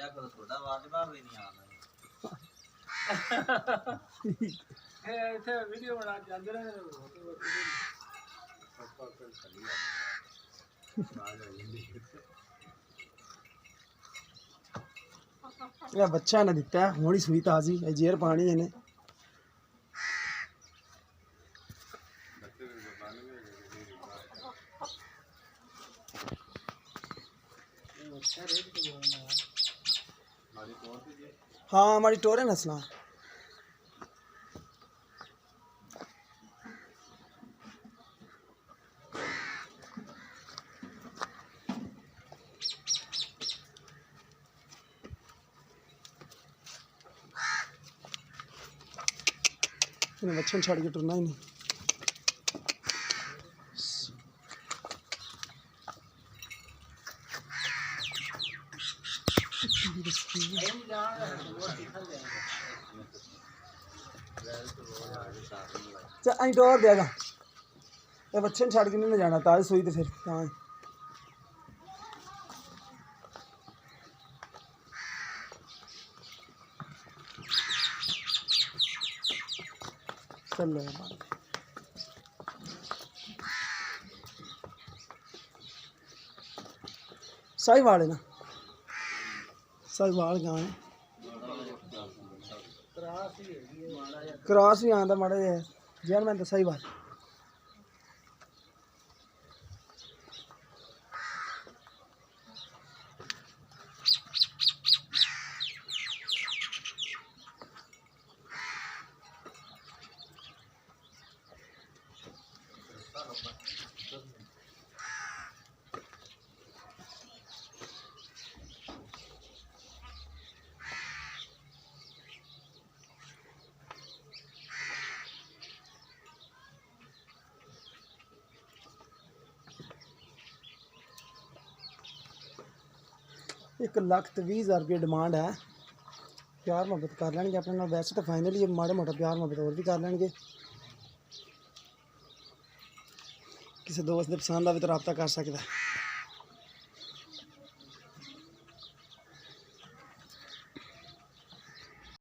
ਜਾ ਕਰੋ ਤੁਹਾਡਾ ਆਵਾਜ਼ ਬਾਹਰ ਵੀ ਨਹੀਂ ਆਉਂਦਾ ਇਹ ਇੱਥੇ ਵੀਡੀਓ ਬਣਾ ਜਾਂਦੇ ਨੇ ਇਹ ਬੱਚਾ ਨੇ ਦਿੱਤਾ ਹੁਣੀ ਸੂਈ ਤਾਜ਼ੀ ਇਹ ਜੇਰ ਪਾਣੀ ਇਹਨੇ हाँ हमारी टोर है नस्ल बच्चों छड़ के टुरना ही नहीं अं टोर देगा ये बच्चे छड़ के नहीं जाना ताज सोई तो फिर हाँ चल सही वाल है ना सही वाल गां है क्रॉस भी आंदा माड़ा जैन मैं सही बात एक लाख तो 20,000 रुपये डिमांड है प्यार मुहब्बत कर लेंगे अपने नाल वैसे तो फाइनली माड़ा मोटा प्यार मुहब्बत और भी कर लेंगे किसी दोस्त के पसंद आवे तो रब्ता कर सकता है।